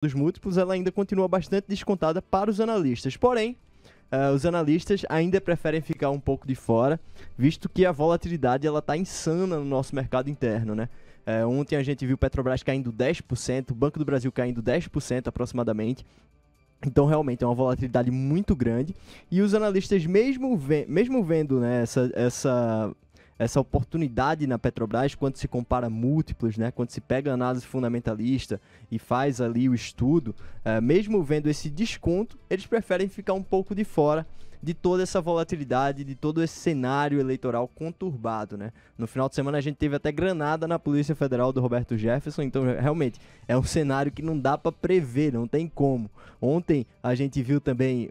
dos múltiplos, ela ainda continua bastante descontada para os analistas. Porém, os analistas ainda preferem ficar um pouco de fora, visto que a volatilidade está insana no nosso mercado interno, né? Ontem a gente viu o Petrobras caindo 10%, o Banco do Brasil caindo 10% aproximadamente. Então, realmente, é uma volatilidade muito grande. E os analistas, mesmo vendo, né, essa oportunidade na Petrobras, quando se compara múltiplos, né, quando se pega a análise fundamentalista e faz ali o estudo, mesmo vendo esse desconto, eles preferem ficar um pouco de fora de toda essa volatilidade, de todo esse cenário eleitoral conturbado, né? No final de semana a gente teve até granada na Polícia Federal do Roberto Jefferson, então realmente é um cenário que não dá para prever, não tem como. Ontem a gente viu também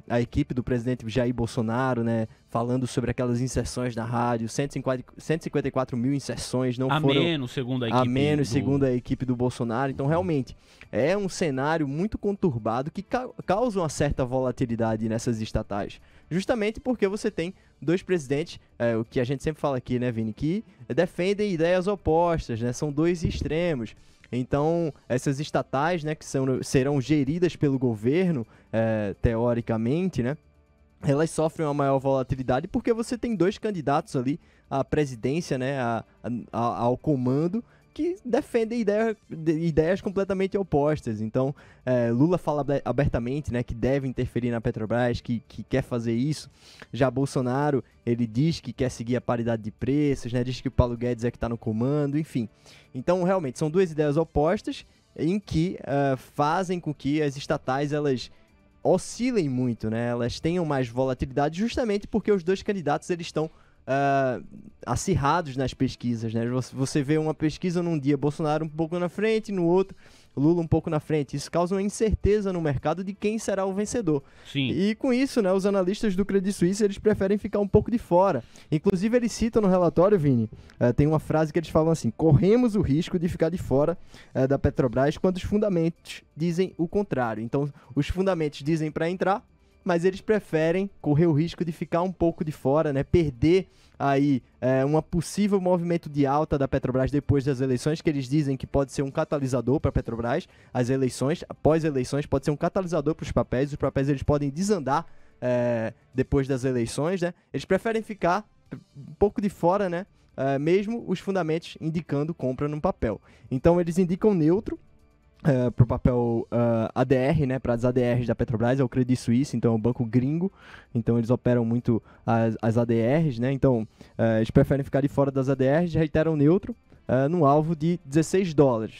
a equipe do presidente Jair Bolsonaro, né, falando sobre aquelas inserções na rádio, 154 mil inserções, não foram... segundo a equipe do Bolsonaro. Então, realmente, é um cenário muito conturbado que causa uma certa volatilidade nessas estatais. Justamente porque você tem dois presidentes, o que a gente sempre fala aqui, né, Vini, que defendem ideias opostas, né, são dois extremos. Então, essas estatais, né, que serão geridas pelo governo, teoricamente, né, elas sofrem uma maior volatilidade porque você tem dois candidatos ali à presidência, né, ao comando, que defendem ideias completamente opostas. Então, Lula fala abertamente, né, que deve interferir na Petrobras, que quer fazer isso. Já Bolsonaro, ele diz que quer seguir a paridade de preços, né, diz que o Paulo Guedes é que está no comando, enfim. Então, realmente, são duas ideias opostas em que fazem com que as estatais, elas oscilem muito, né, elas tenham mais volatilidade, justamente porque os dois candidatos, eles estão acirrados nas pesquisas, né? Você vê uma pesquisa num dia Bolsonaro um pouco na frente, no outro Lula um pouco na frente. Isso causa uma incerteza no mercado de quem será o vencedor. Sim. E com isso, né, os analistas do Credit Suisse, eles preferem ficar um pouco de fora. Inclusive, eles citam no relatório, Vini, tem uma frase que eles falam assim: corremos o risco de ficar de fora da Petrobras quando os fundamentos dizem o contrário. Então, os fundamentos dizem para entrar, mas eles preferem correr o risco de ficar um pouco de fora, né? Perder aí um possível movimento de alta da Petrobras depois das eleições, que eles dizem que pode ser um catalisador para a Petrobras. As eleições, após eleições, pode ser um catalisador para os papéis. Os papéis, eles podem desandar depois das eleições, né? Eles preferem ficar um pouco de fora, né? Mesmo os fundamentos indicando compra no papel. Então, eles indicam neutro para o papel ADR, né, para as ADRs da Petrobras, é o Credit Suisse, então é um banco gringo, então eles operam muito as ADRs, né, então eles preferem ficar de fora das ADRs, reiteram neutro no alvo de $16.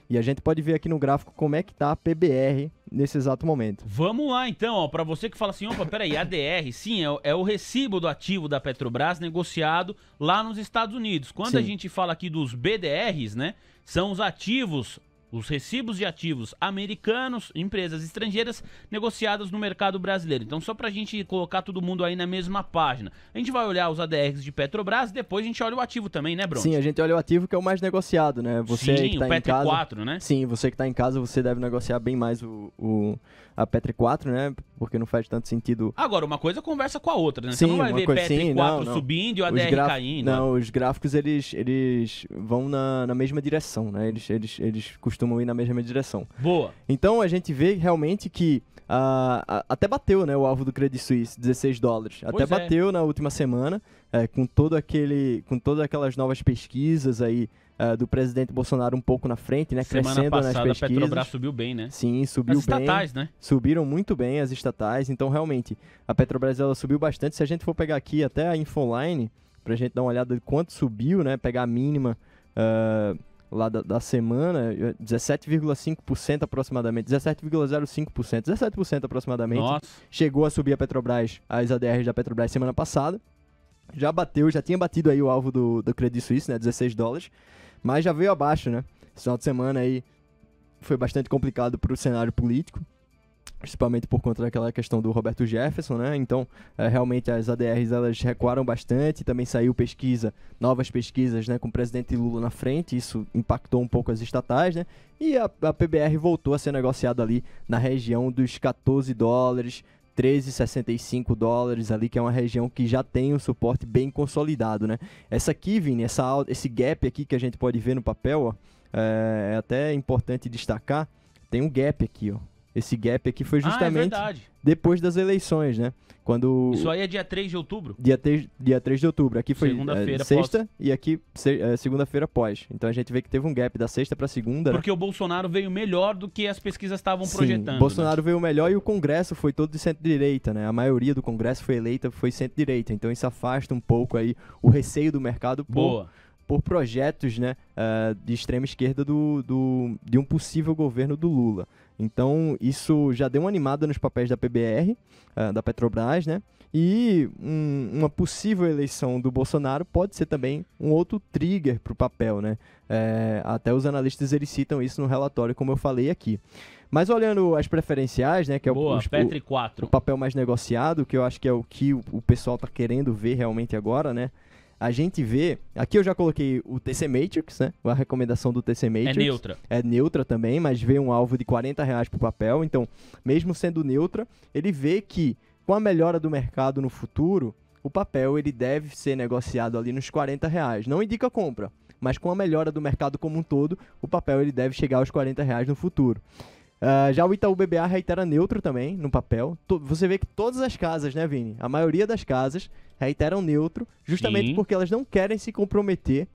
E a gente pode ver aqui no gráfico como é que está a PBR nesse exato momento. Vamos lá então, para você que fala assim, opa, peraí, ADR, sim, é o recibo do ativo da Petrobras negociado lá nos Estados Unidos. Quando a gente fala aqui dos BDRs, né, são os ativos, os recibos de ativos americanos, empresas estrangeiras negociadas no mercado brasileiro. Então, só pra gente colocar todo mundo aí na mesma página. A gente vai olhar os ADRs de Petrobras, depois a gente olha o ativo também, né, Bruno? Sim, a gente olha o ativo que é o mais negociado, né? Você Sim, que tá o Petri em casa, 4, né? Sim, você que está em casa, você deve negociar bem mais a Petri 4, né? Porque não faz tanto sentido... Agora, uma coisa conversa com a outra, né? Sim, você não vai ver Petri 4 não. subindo e o ADR caindo. Não, os gráficos, eles vão na mesma direção, né? Eles costumam ir na mesma direção. Boa. Então a gente vê realmente que até bateu, né, o alvo do Credit Suisse, $16. Até bateu na última semana, com todas aquelas novas pesquisas aí do presidente Bolsonaro um pouco na frente, né, crescendo nas pesquisas. Semana passada a Petrobras subiu bem, né? Sim, subiu bem. As estatais, né? Subiram muito bem as estatais, então realmente a Petrobras, ela subiu bastante. Se a gente for pegar aqui até a Infoline, pra gente dar uma olhada de quanto subiu, né, pegar a mínima lá da semana, 17,5% aproximadamente, 17,05%, 17% aproximadamente. Nossa. Chegou a subir a Petrobras, as ADRs da Petrobras semana passada. Já tinha batido aí o alvo do Credit Suisse, né, $16, mas já veio abaixo, né? Esse final de semana aí foi bastante complicado para o cenário político, principalmente por conta daquela questão do Roberto Jefferson, né? Então, realmente as ADRs, elas recuaram bastante, também saiu novas pesquisas, né, com o presidente Lula na frente, isso impactou um pouco as estatais, né? E a PBR voltou a ser negociada ali na região dos $14, $13,65 ali, que é uma região que já tem um suporte bem consolidado, né? Essa aqui, Vini, esse gap aqui que a gente pode ver no papel, ó, é até importante destacar, tem um gap aqui, ó. Esse gap aqui foi justamente depois das eleições, né? Quando isso aí é dia 3 de outubro? Dia 3 de outubro. Aqui foi sexta pós. E aqui segunda-feira pós. Então a gente vê que teve um gap da sexta para segunda. Porque o Bolsonaro veio melhor do que as pesquisas estavam projetando. Bolsonaro veio melhor e o Congresso foi todo de centro-direita, né? A maioria do Congresso foi eleita, foi centro-direita. Então isso afasta um pouco aí o receio do mercado por projetos, né, de extrema esquerda de um possível governo do Lula. Então, isso já deu uma animada nos papéis da PBR, da Petrobras, né? E uma possível eleição do Bolsonaro pode ser também um outro trigger para o papel, né? Até os analistas eles citam isso no relatório, como eu falei aqui. Mas olhando as preferenciais, né, que é o papel mais negociado, que eu acho que é o que o pessoal está querendo ver realmente agora, né? A gente vê, aqui eu já coloquei o TC Matrix, né? A recomendação do TC Matrix. É neutra. É neutra também, mas vê um alvo de R$40 pro papel. Então, mesmo sendo neutra, ele vê que com a melhora do mercado no futuro, o papel ele deve ser negociado ali nos R$40. Não indica compra, mas com a melhora do mercado como um todo, o papel ele deve chegar aos R$40 no futuro. Já o Itaú BBA reitera neutro também no papel. Você vê que todas as casas, né, Vini? A maioria das casas reiteram neutro, justamente porque elas não querem se comprometer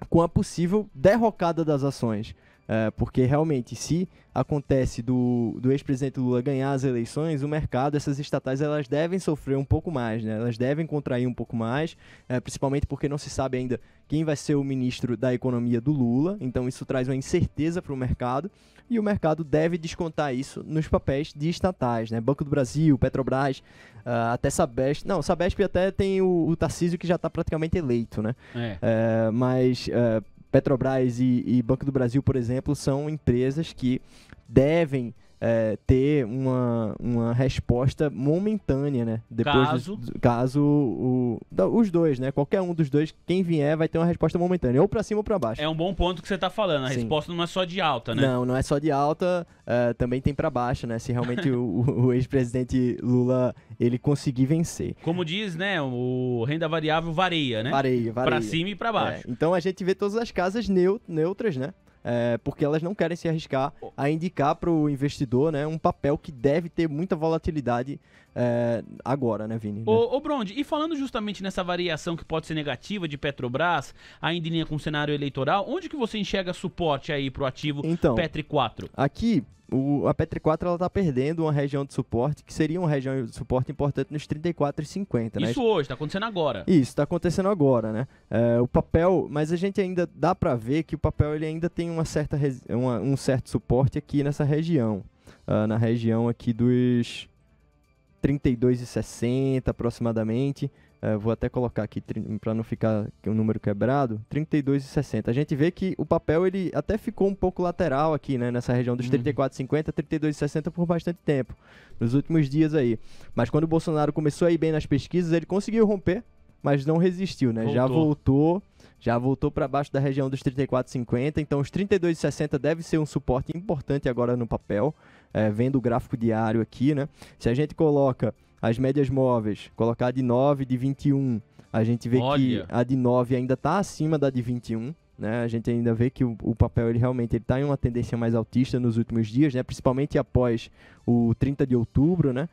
com a possível derrocada das ações. Porque realmente, se acontece do ex-presidente Lula ganhar as eleições, o mercado, essas estatais, elas devem sofrer um pouco mais, né? Elas devem contrair um pouco mais, principalmente porque não se sabe ainda quem vai ser o ministro da economia do Lula, então isso traz uma incerteza para o mercado, e o mercado deve descontar isso nos papéis de estatais, né? Banco do Brasil, Petrobras, até Sabesp. Não, Sabesp até tem o Tarcísio que já está praticamente eleito, né? Mas Petrobras e Banco do Brasil, por exemplo, são empresas que devem ter uma resposta momentânea, né? Depois caso os dois, né? Qualquer um dos dois, quem vier, vai ter uma resposta momentânea, ou para cima ou para baixo. É um bom ponto que você está falando. A resposta não é só de alta, né? Não é só de alta, também tem para baixo, né? Se realmente o ex-presidente Lula ele conseguir vencer. Como diz, né? O renda variável varia, né? Varia. Para cima e para baixo. Então a gente vê todas as casas neutras, né? Porque elas não querem se arriscar a indicar para o investidor, né, um papel que deve ter muita volatilidade agora, né, Vini? Ô Brondi, e falando justamente nessa variação que pode ser negativa de Petrobras, ainda em linha com o cenário eleitoral, onde que você enxerga suporte aí para o ativo Petri 4? Aqui, a Petri 4 ela está perdendo uma região de suporte, que seria uma região de suporte importante nos 34,50, né? Isso hoje, está acontecendo agora. Isso, está acontecendo agora, né? O papel, mas a gente ainda dá para ver que o papel ele ainda tem um certo suporte aqui nessa região. Na região aqui dos 32,60 aproximadamente. Vou até colocar aqui para não ficar o número quebrado, 32,60. A gente vê que o papel ele até ficou um pouco lateral aqui, né, nessa região dos 34,50, 32,60 por bastante tempo, nos últimos dias aí. Mas quando o Bolsonaro começou a ir bem nas pesquisas, ele conseguiu romper, mas não resistiu, né? Já voltou para baixo da região dos 34,50, então os 32,60 deve ser um suporte importante agora no papel, vendo o gráfico diário aqui, né? Se a gente coloca as médias móveis, colocar a de 9, de 21, a gente vê que a de 9 ainda está acima da de 21, né? A gente ainda vê que o papel ele realmente está em uma tendência mais altista nos últimos dias, né? Principalmente após o 30 de outubro, né?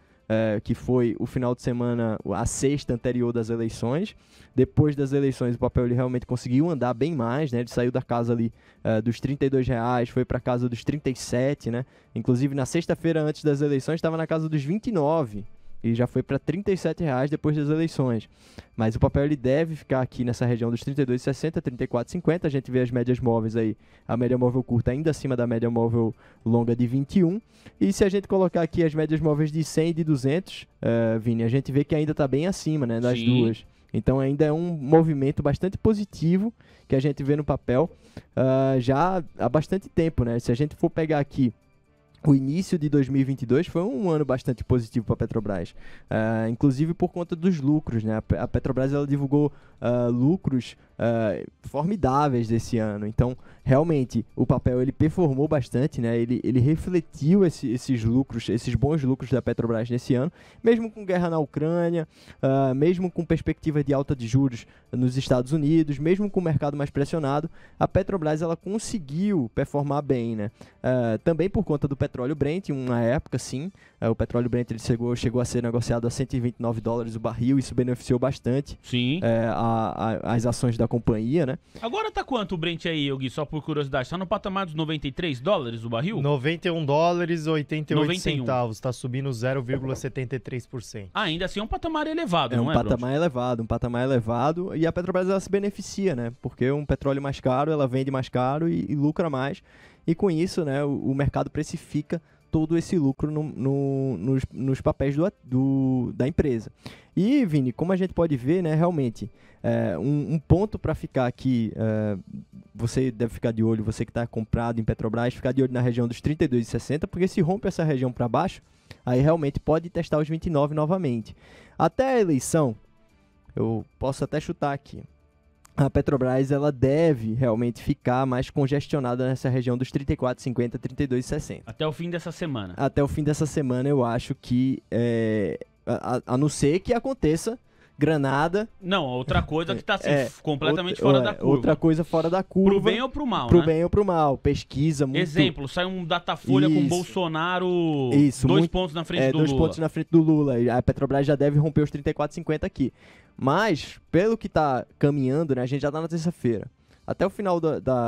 Que foi o final de semana, a sexta anterior das eleições. Depois das eleições, o papel ele realmente conseguiu andar bem mais, né? Ele saiu da casa ali dos R$32, foi para a casa dos 37, né? Inclusive, na sexta-feira antes das eleições, estava na casa dos 29 e já foi para R$37 depois das eleições. Mas o papel ele deve ficar aqui nessa região dos 32,60, 34,50. A gente vê as médias móveis aí, a média móvel curta ainda acima da média móvel longa de 21. E se a gente colocar aqui as médias móveis de 100 e de 200, Vini, a gente vê que ainda está bem acima, né, das duas. Então ainda é um movimento bastante positivo que a gente vê no papel já há bastante tempo, né? Se a gente for pegar aqui o início de 2022 foi um ano bastante positivo para a Petrobras, inclusive por conta dos lucros, né? A Petrobras ela divulgou lucros formidáveis desse ano, então realmente o papel ele performou bastante, né? Ele refletiu esses lucros, esses bons lucros da Petrobras nesse ano, mesmo com guerra na Ucrânia, mesmo com perspectiva de alta de juros nos Estados Unidos, mesmo com o mercado mais pressionado, a Petrobras ela conseguiu performar bem, né? Também por conta do petróleo Brent, em uma época sim, o petróleo Brent ele chegou a ser negociado a $129 o barril, isso beneficiou bastante as ações da companhia, né? Agora tá quanto o Brent aí, Gui? Só por curiosidade, tá no patamar dos $93 o barril? $91,88, tá subindo 0,73%. Ainda assim é um patamar elevado, não é, um patamar elevado, e a Petrobras ela se beneficia, né? Porque um petróleo mais caro, ela vende mais caro e lucra mais, e com isso, né, o mercado precifica todo esse lucro nos papéis da empresa. E, Vini, como a gente pode ver, né, realmente, um ponto para ficar aqui, você deve ficar de olho, você que está comprado em Petrobras, ficar de olho na região dos 32,60, porque se rompe essa região para baixo, aí realmente pode testar os 29 novamente. Até a eleição, eu posso até chutar aqui, a Petrobras ela deve realmente ficar mais congestionada nessa região dos 34,50, 32,60. Até o fim dessa semana. Até o fim dessa semana eu acho que, a não ser que aconteça granada. Não, outra coisa que está completamente fora da curva. Outra coisa fora da curva. Pro bem ou pro mal, Pro bem ou pro mal. Pesquisa muito. Exemplo, sai um Datafolha com Bolsonaro 2 pontos na frente do Lula. 2 pontos na frente do Lula. A Petrobras já deve romper os 34,50 aqui. Mas, pelo que tá caminhando, né, a gente já tá na terça-feira. Até o final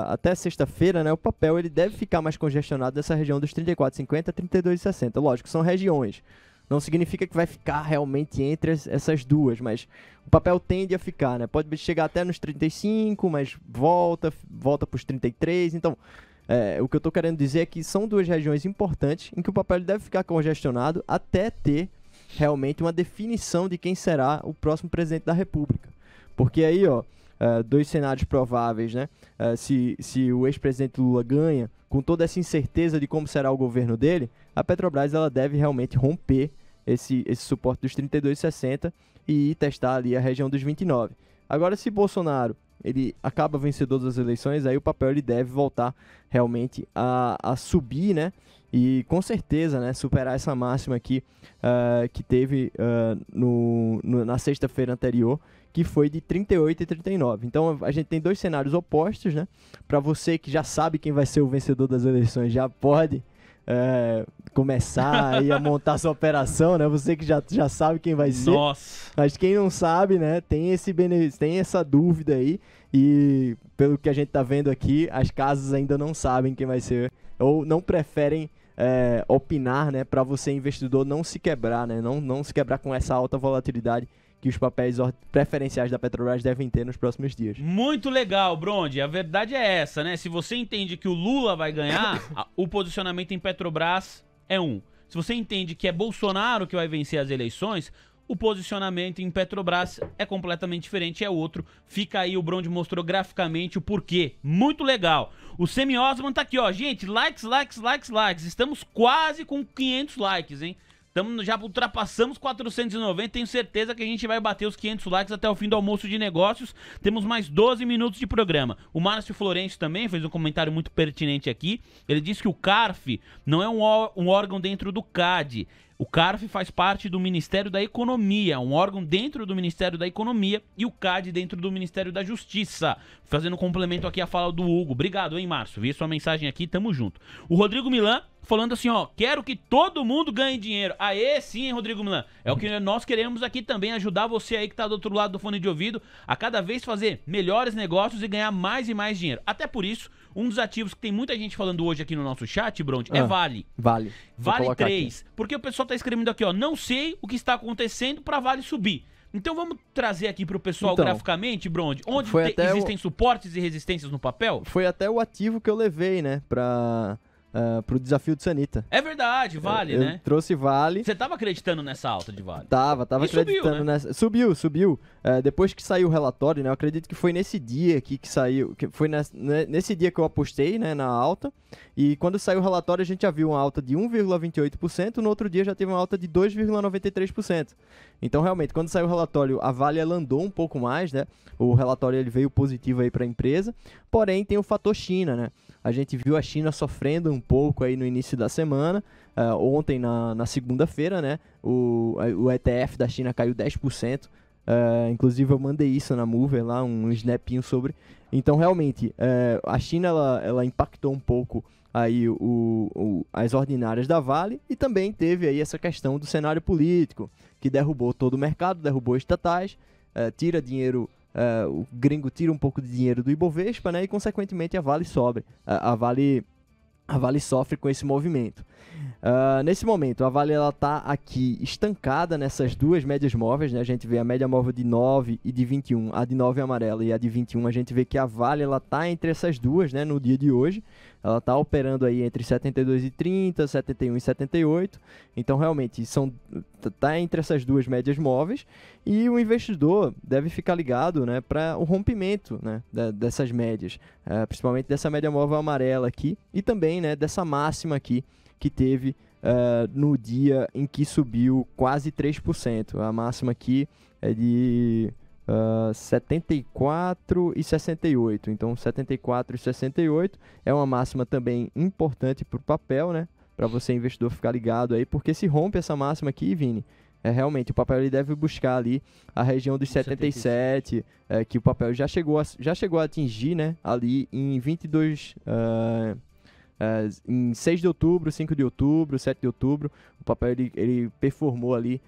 até sexta-feira, né, o papel ele deve ficar mais congestionado nessa região dos 34,50 a 32,60. Lógico, são regiões. Não significa que vai ficar realmente entre essas duas, mas o papel tende a ficar, né? Pode chegar até nos 35, mas volta para os 33. Então, o que eu estou querendo dizer é que são duas regiões importantes em que o papel deve ficar congestionado até ter realmente uma definição de quem será o próximo presidente da República. Porque aí, dois cenários prováveis, né? Se o ex-presidente Lula ganha, com toda essa incerteza de como será o governo dele, a Petrobras ela deve realmente romper esse suporte dos 32,60 e testar ali a região dos 29. Agora, se Bolsonaro ele acaba vencedor das eleições, aí o papel ele deve voltar realmente a subir, né? E com certeza, né, superar essa máxima aqui que teve na sexta-feira anterior, que foi de 38 e 39. Então a gente tem dois cenários opostos, né? Para você que já sabe quem vai ser o vencedor das eleições, já pode começar aí a montar sua operação, né? Você que já sabe quem vai ser. Nossa. Mas quem não sabe, né, tem essa dúvida aí, e pelo que a gente tá vendo aqui, as casas ainda não sabem quem vai ser, ou não preferem opinar, né, para você investidor não se quebrar, né? Não se quebrar com essa alta volatilidade que os papéis preferenciais da Petrobras devem ter nos próximos dias. Muito legal, Bronde. A verdade é essa, né? Se você entende que o Lula vai ganhar, o posicionamento em Petrobras é um. Se você entende que é Bolsonaro que vai vencer as eleições, o posicionamento em Petrobras é completamente diferente, é outro. Fica aí, o Bronde mostrou graficamente o porquê. Muito legal. O Semi Osman tá aqui, ó. Gente, likes. Estamos quase com 500 likes, hein? Já ultrapassamos 490, tenho certeza que a gente vai bater os 500 likes até o fim do almoço de negócios. Temos mais 12 minutos de programa. O Márcio Florencio também fez um comentário muito pertinente aqui. Ele disse que o CARF não é um órgão dentro do CAD. O CARF faz parte do Ministério da Economia, um órgão dentro do Ministério da Economia, e o CAD dentro do Ministério da Justiça. Fazendo um complemento aqui à fala do Hugo. Obrigado, hein, Márcio? Vi sua mensagem aqui, tamo junto. O Rodrigo Milan falando assim, ó, quero que todo mundo ganhe dinheiro. Aê, sim, hein, Rodrigo Milan? É o que nós queremos aqui também, ajudar você aí que tá do outro lado do fone de ouvido a cada vez fazer melhores negócios e ganhar mais e mais dinheiro. Até por isso, um dos ativos que tem muita gente falando hoje aqui no nosso chat, Bronte, é Vale. Vale 3. Porque o pessoal tá escrevendo aqui, ó, não sei o que está acontecendo pra Vale subir. Então vamos trazer aqui pro pessoal graficamente, Bronde, onde existem suportes e resistências no papel? Foi até o ativo que eu levei, né, pro desafio de Sanita. É verdade. verdade, Vale, Eu né? trouxe Vale. Você tava acreditando nessa alta de Vale? Tava E acreditando subiu, né? nessa. Subiu. Depois que saiu o relatório, né? Eu acredito que foi nesse dia aqui que saiu. Que foi nesse dia que eu apostei, né? Na alta. E quando saiu o relatório, a gente já viu uma alta de 1,28%. No outro dia já teve uma alta de 2,93%. Então, realmente, quando saiu o relatório, a Vale ela andou um pouco mais, né? O relatório ele veio positivo aí para a empresa. Porém, tem o fator China, né? A gente viu a China sofrendo um pouco aí no início da semana. Ontem, na segunda-feira, né? O ETF da China caiu 10%. Inclusive, eu mandei isso na Mover lá, um snapinho sobre. Então, realmente, a China ela impactou um pouco aí as ordinárias da Vale. E também teve aí essa questão do cenário político, que derrubou todo o mercado, derrubou estatais, tira dinheiro. O gringo tira um pouco de dinheiro do Ibovespa, né? E consequentemente a Vale sobe. A Vale sofre com esse movimento. Nesse momento, a Vale ela tá aqui estancada nessas duas médias móveis, né? A gente vê a média móvel de 9 e de 21, a de 9 é amarela e a de 21, a gente vê que a Vale ela tá entre essas duas, né? No dia de hoje, ela tá operando aí entre 72,30, 71 e 78. Então, realmente, tá entre essas duas médias móveis e o investidor deve ficar ligado, né, para o rompimento, né, dessas médias, principalmente dessa média móvel amarela aqui e também, né, dessa máxima aqui que teve no dia em que subiu quase 3%. A máxima aqui é de 74 e 68. Então, 74 e 68 é uma máxima também importante para o papel, né? Para você, investidor, ficar ligado aí, porque se rompe essa máxima aqui, Vini, realmente o papel ele deve buscar ali a região dos 77, que o papel já chegou a atingir, né? Ali em 22... em 6 de outubro, 5 de outubro, 7 de outubro, o papel ele performou ali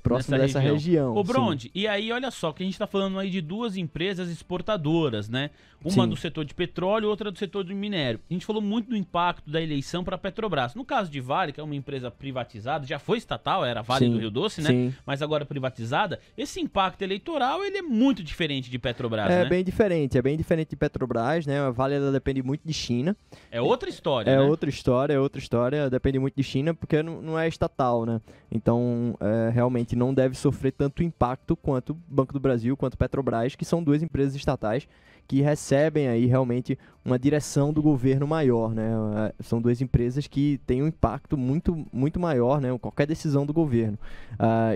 próximo dessa região. Ô, Bronde, e aí olha só, que a gente tá falando aí de duas empresas exportadoras, né? Uma do setor de petróleo, outra do setor do minério. A gente falou muito do impacto da eleição para a Petrobras. No caso de Vale, que é uma empresa privatizada, já foi estatal, era Vale do Rio Doce, né? Sim. Mas agora privatizada, esse impacto eleitoral, ele é muito diferente de Petrobras, né? É bem diferente de Petrobras, né? A Vale ela depende muito de China. É outra história, né? É outra história, depende muito de China, porque não é estatal, né? Então, realmente não deve sofrer tanto impacto quanto o Banco do Brasil, quanto Petrobras, que são duas empresas estatais que recebem aí realmente uma direção do governo maior, né? São duas empresas que têm um impacto muito, muito maior, né? Qualquer decisão do governo.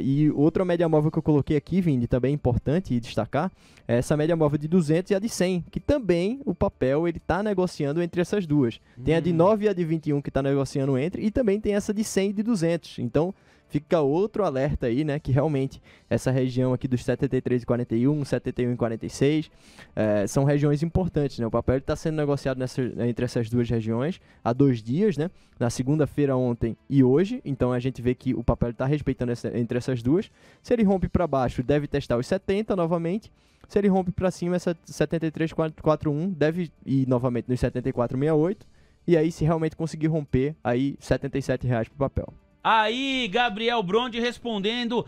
E outra média móvel que eu coloquei aqui, Vini, também é importante destacar, é essa média móvel de 200 e a de 100, que também o papel ele está negociando entre essas duas. Tem a de 9 e a de 21 que está negociando entre, e também tem essa de 100 e de 200. Então, fica outro alerta aí, né, que realmente essa região aqui dos 73,41, 71,46 são regiões importantes, né? O papel está sendo negociado entre essas duas regiões há 2 dias, né? Na segunda-feira, ontem e hoje. Então a gente vê que o papel está respeitando entre essas duas. Se ele rompe para baixo, deve testar os 70 novamente. Se ele rompe para cima, essa 73,41 deve ir novamente nos 74,68. E aí, se realmente conseguir romper, aí R$ 77,00 para o papel. Aí, Gabriel Bronde respondendo